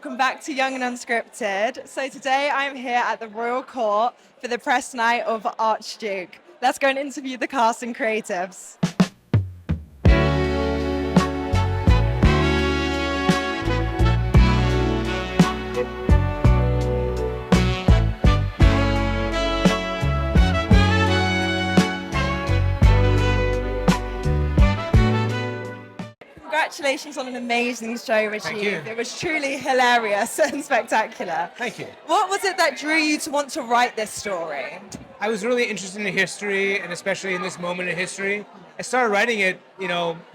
welcome back to Young and Unscripted. So today I'm here at the Royal Court for the press night of Archduke. Let's go and interview the cast and creatives. Congratulations on an amazing show, Rajiv. Thank you. It was truly hilarious and spectacular. Thank you. What was it that drew you to want to write this story? I was really interested in history, and especially in this moment in history. I started writing it,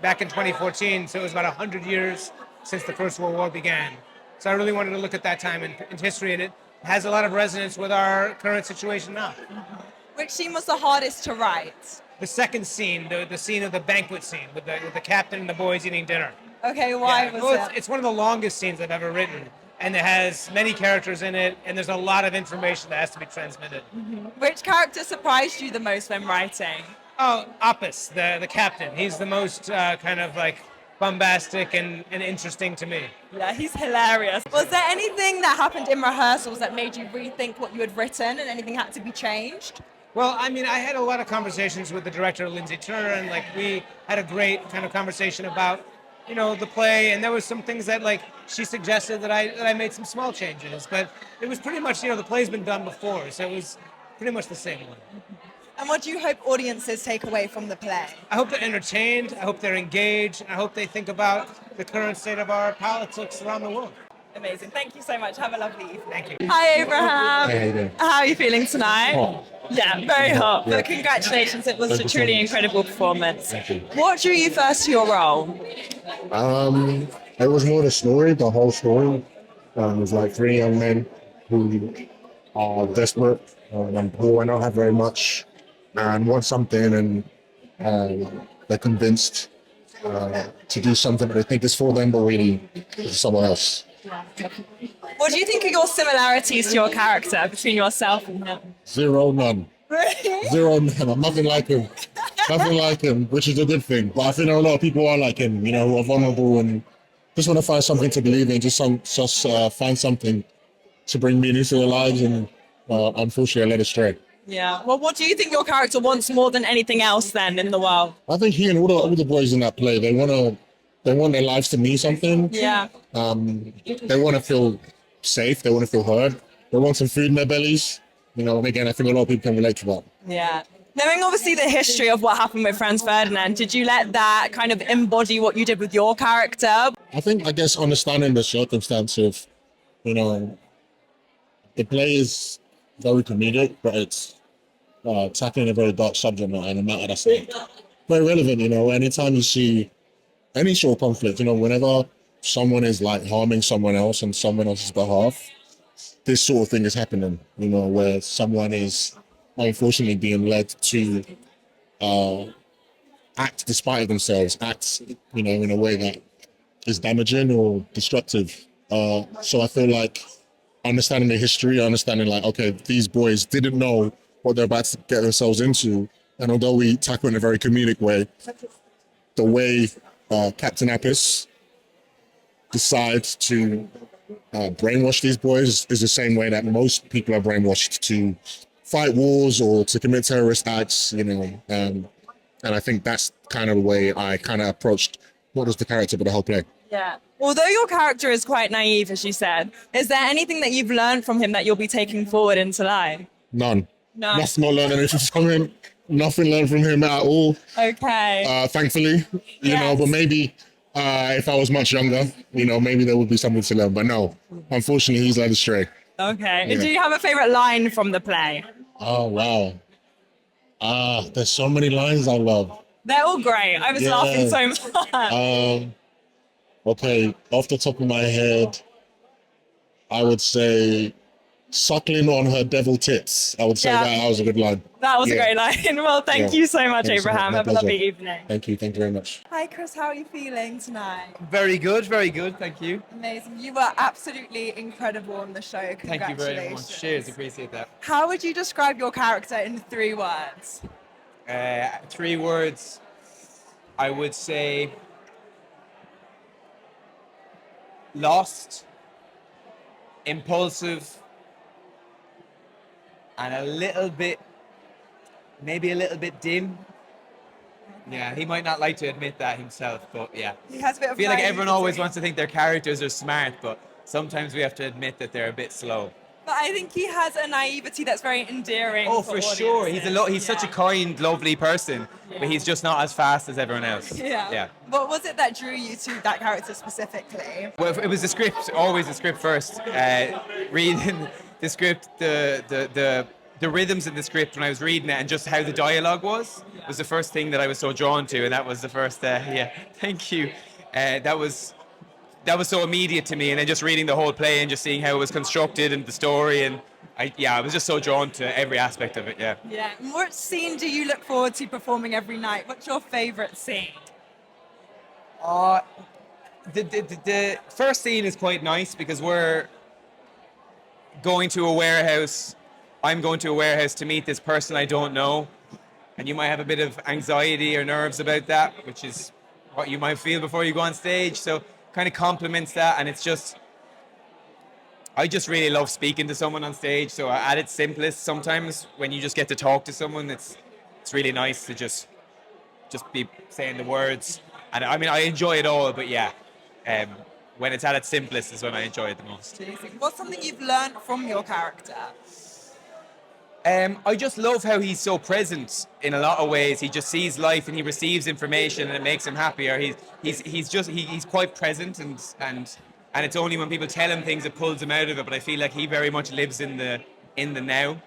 back in 2014, so it was about 100 years since the First World War began. So I really wanted to look at that time in history, and it has a lot of resonance with our current situation now. Which scene was the hardest to write? The second scene, the scene of the banquet scene with the captain and the boys eating dinner. Okay, why was it? It's one of the longest scenes I've ever written, and it has many characters in it, and there's a lot of information that has to be transmitted. Which character surprised you the most when writing? Oh, Apis, the captain. He's the most kind of like bombastic and interesting to me. Yeah, he's hilarious. Was there anything that happened in rehearsals that made you rethink what you had written and anything had to be changed? Well, I mean, I had a lot of conversations with the director, Lindsay Turner, and we had a great kind of conversation about, the play, and there was some things that she suggested that I made some small changes, but it was pretty much, the play's been done before, so it was pretty much the same one. And what do you hope audiences take away from the play? I hope they're entertained, I hope they're engaged, and I hope they think about the current state of our politics around the world. Amazing. Thank you so much. Have a lovely evening. Thank you. Hi, Abraham. Hey, how you doing? How are you feeling tonight? Hot. Yeah, very hot. Yeah. But congratulations. It was a truly incredible performance. Thank you. What drew you first to your role? It was more the story, the whole story. It was like three young men who are desperate and poor and don't have very much and want something, and they're convinced to do something that they think is for them, but really it's someone else. What do you think are your similarities to your character between yourself and him? Zero, none. Really? Zero, none. I'm nothing like him. Nothing like him, which is a good thing. But I think there are a lot of people who are like him, who are vulnerable and just want to find something to believe in, just find something to bring meaning to their lives, and unfortunately I led astray. Yeah. Well, what do you think your character wants more than anything else then in the world? I think he and all the boys in that play, they want their lives to mean something. Yeah. They want to feel safe. They want to feel heard. They want some food in their bellies. And again, I think a lot of people can relate to that. Yeah. Knowing obviously the history of what happened with Franz Ferdinand, did you let that kind of embody what you did with your character? I guess understanding the circumstance of, the play is very comedic, but it's tackling a very dark subject matter and a matter that's very relevant. Anytime you see any sort of conflict, whenever someone is harming someone else on someone else's behalf, this sort of thing is happening, where someone is unfortunately being led to act despite of themselves, act, in a way that is damaging or destructive. So I feel like understanding the history, understanding okay, these boys didn't know what they're about to get themselves into. And although we tackle it in a very comedic way, the way Captain Apis decides to brainwash these boys is the same way that most people are brainwashed to fight wars or to commit terrorist acts, and I think that's kind of the way I kind of approached what was the character of the whole play. Yeah. Although your character is quite naive, as you said, is there anything that you've learned from him that you'll be taking forward into life? None. No. Not learned anything from him. Nothing learned from him at all. Okay. Thankfully, Yes. but maybe if I was much younger, maybe there would be something to learn. But no, unfortunately, he's led astray. Okay. Yeah. Do you have a favorite line from the play? Oh, wow. There's so many lines I love. They're all great. I was Yeah. laughing so much. Okay, off the top of my head, I would say suckling on her devil tits. I would say Yeah. that was a good line. That was a Yeah. great line. Well, thank Yeah. you so much, Thanks so much. Abraham. My Have a lovely pleasure. evening. Thank you very much. Hi, Chris. How are you feeling tonight? Very good, thank you. Amazing. You were absolutely incredible on the show. Thank Congratulations. you very much. Cheers, appreciate that. How would you describe your character in 3 words? 3 words, I would say lost, impulsive, and a little bit, maybe a little bit dim. Yeah, he might not like to admit that himself, but yeah. He has a bit I of feel like everyone always naivety. wants to think their characters are smart, but sometimes we have to admit that they're a bit slow. But I think he has a naivety that's very endearing. Oh, for for sure. audiences. He's such a Yeah. kind, lovely person, but he's just not as fast as everyone else. Yeah. Yeah. What was it that drew you to that character specifically? Well, it was the script, always the script first. Reading the script, the rhythms in the script when I was reading it, and just how the dialogue was the first thing that I was so drawn to, and that was the first. Yeah, thank you. That was so immediate to me, and then just reading the whole play and just seeing how it was constructed and the story, and I was just so drawn to every aspect of it. Yeah. Yeah. And what scene do you look forward to performing every night? What's your favourite scene? The first scene is quite nice because we're going to a warehouse. I'm going to a warehouse to meet this person I don't know, and you might have a bit of anxiety or nerves about that, which is what you might feel before you go on stage. So kind of complements that, and it's just, I just really love speaking to someone on stage. So at its simplest, sometimes when you just get to talk to someone, it's really nice to just be saying the words. And I mean, I enjoy it all, but yeah, when it's at its simplest is when I enjoy it the most. What's something you've learned from your character? I just love how he's so present in a lot of ways. He just sees life and he receives information and it makes him happier. He's quite present, and it's only when people tell him things it pulls him out of it. But I feel like he very much lives in the now.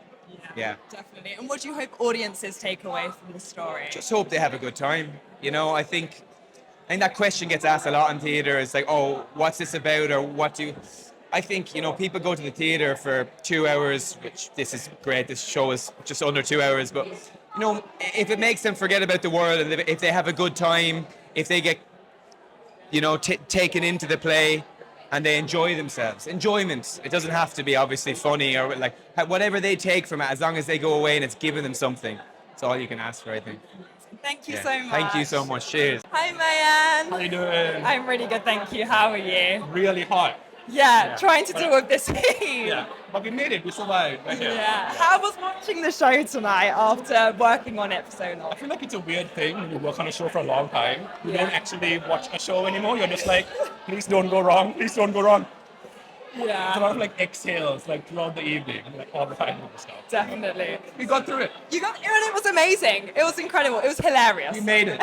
Yeah. Definitely. And what do you hope audiences take away from the story? Just hope they have a good time. You know, I think that question gets asked a lot in theatre. It's like, oh, what's this about, or what do you... I think, you know, people go to the theatre for 2 hours, which this is great. This show is just under 2 hours. But, you know, if it makes them forget about the world, and if they have a good time, if they get, you know, taken into the play and they enjoy themselves. Enjoyment. It doesn't have to be obviously funny or like whatever they take from it, as long as they go away and it's giving them something. That's all you can ask for, I think. Thank you Yeah. so much. Thank you so much. Cheers. Hi, Mayaan. How you doing? I'm really good, thank you. How are you? Really hot. Yeah, trying to deal with this heat. Yeah, but we made it. We survived. Right here. Yeah. How was watching the show tonight after working on it for so I long? feel like it's a weird thing when you work on a show for a long time. You Yeah. don't actually watch a show anymore. You're just like, please don't go wrong. Please don't go wrong. It's a Yeah, lot of like exhales like throughout the evening, like all the time and stuff. definitely. We got through it. You got, and it was amazing. It was incredible. It was hilarious. We made it.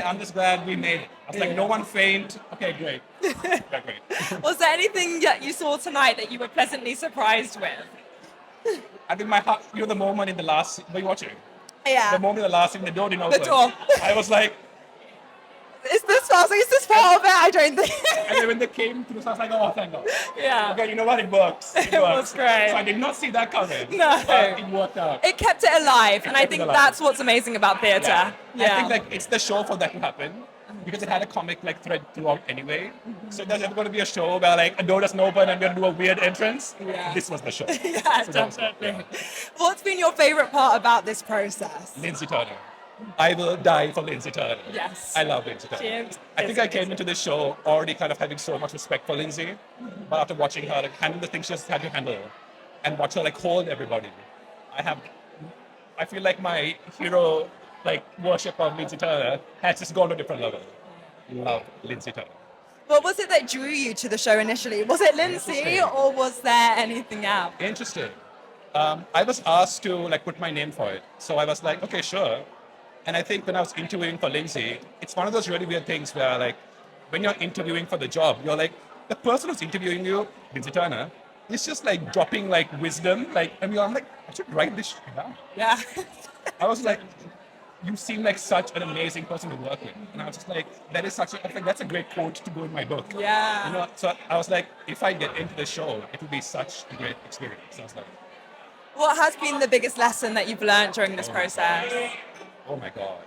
I'm just glad we made it. I was like, no one faint. Okay, great. Yeah, great. Was there anything that you saw tonight that you were pleasantly surprised with? I think my heart, you know, the moment in the last, were you watching? Yeah. The moment in the last scene, the door didn't The open. door. I was like, Is this part of it? I don't think. and then when they came through, I was like, oh, thank God. Yeah. Okay, you know what? It works. It It works. was great. So I did not see that coming. No. But it worked out. It kept it alive, and I kept it think alive. that's what's amazing about theatre. I think like it's the show for that to happen because it had a comic like thread throughout anyway. So there's ever going to be a show where like a door doesn't open and we're going to do a weird entrance. Yeah. This was the show. Yeah, So that was it. definitely. What's been your favourite part about this process? Lindsay Turner. I will die for Lindsay Turner. Yes. I love Lindsay Turner. She is I think I came into this show already kind of having so much respect for Lindsay, but after watching her like, handle the things she just had to handle and watch her like hold everybody, I feel like my hero like worship of Lindsay Turner has just gone to a different level. Love Lindsay Turner. What was it that drew you to the show initially? Was it Lindsay, Interesting. or was there anything else? Interesting. I was asked to like put my name for it, so I was like, okay, sure. And I think when I was interviewing for Lindsay, it's one of those really weird things where like when you're interviewing for the job, you're like the person who's interviewing you, Lindsay Turner, is just like dropping like wisdom, like I'm like I should write this shit down. Yeah. I was like, you seem like such an amazing person to work with, and I was just like, that is such a, I think that's a great quote to go in my book. Yeah. You know, so I was like, if I get into the show, it will be such a great experience. So I was like, What has been the biggest lesson that you've learned during this process? oh my God.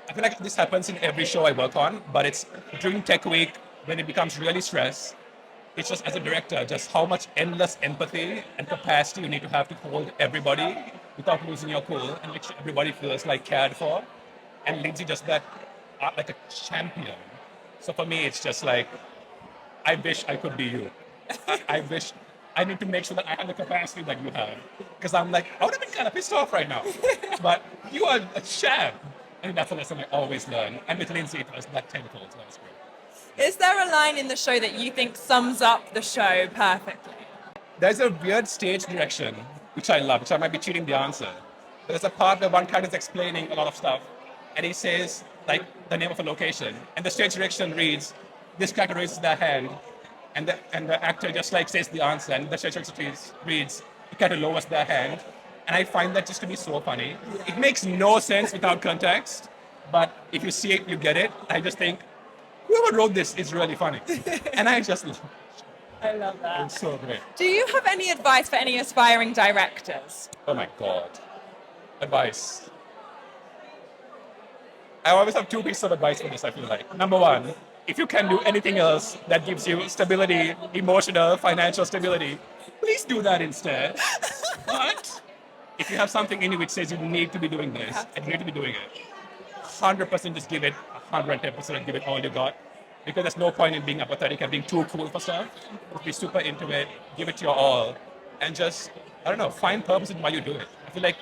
I feel like this happens in every show I work on, but it's during Tech Week when it becomes really stressed. It's just as a director, just how much endless empathy and capacity you need to have to hold everybody without losing your cool and make sure everybody feels like cared for. And Lindsay just that, like a champion. So for me, it's just like, I wish I could be you. I wish I need to make sure that I have the capacity that you have. Because I'm like, I would have been kind of pissed off right now. But you are a champ. I think that's a lesson I always learn. And with Lindsay, it was like tenfold, so that was great. Is there a line in the show that you think sums up the show perfectly? There's a weird stage direction, which I love, which I might be cheating the answer. There's a part where one character is explaining a lot of stuff, and he says, like, the name of a location. And the stage direction reads, this character raises their hand, and the actor just like says the answer, and the stage direction reads, the character lowers their hand. And I find that just to be so funny. It makes no sense without context, but if you see it, you get it. I just think, whoever wrote this is really funny. And I just love it. I love that. It's so great. Do you have any advice for any aspiring directors? Oh my God. Advice. I always have two pieces of advice for this, I feel like. Number one, if you can do anything else that gives you stability, emotional, financial stability, please do that instead. But if you have something in you which says you need to be doing this, and you need to be doing it, 100% just give it 110% and give it all you got. Because there's no point in being apathetic and being too cool for stuff. Just be super into it, give it your all, and just, I don't know, find purpose in why you do it. I feel like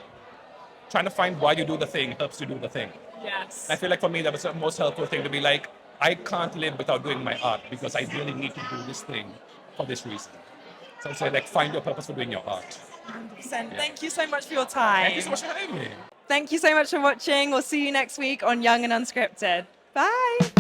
trying to find why you do the thing helps you do the thing. Yes. I feel like for me, that was the most helpful thing to be like, I can't live without doing my art because I really need to do this thing for this reason. So I'd say, like, find your purpose for doing your art. 100%. Thank you so much for your time. Thank you so much for having me. Thank you so much for watching. We'll see you next week on Young and Unscripted. Bye.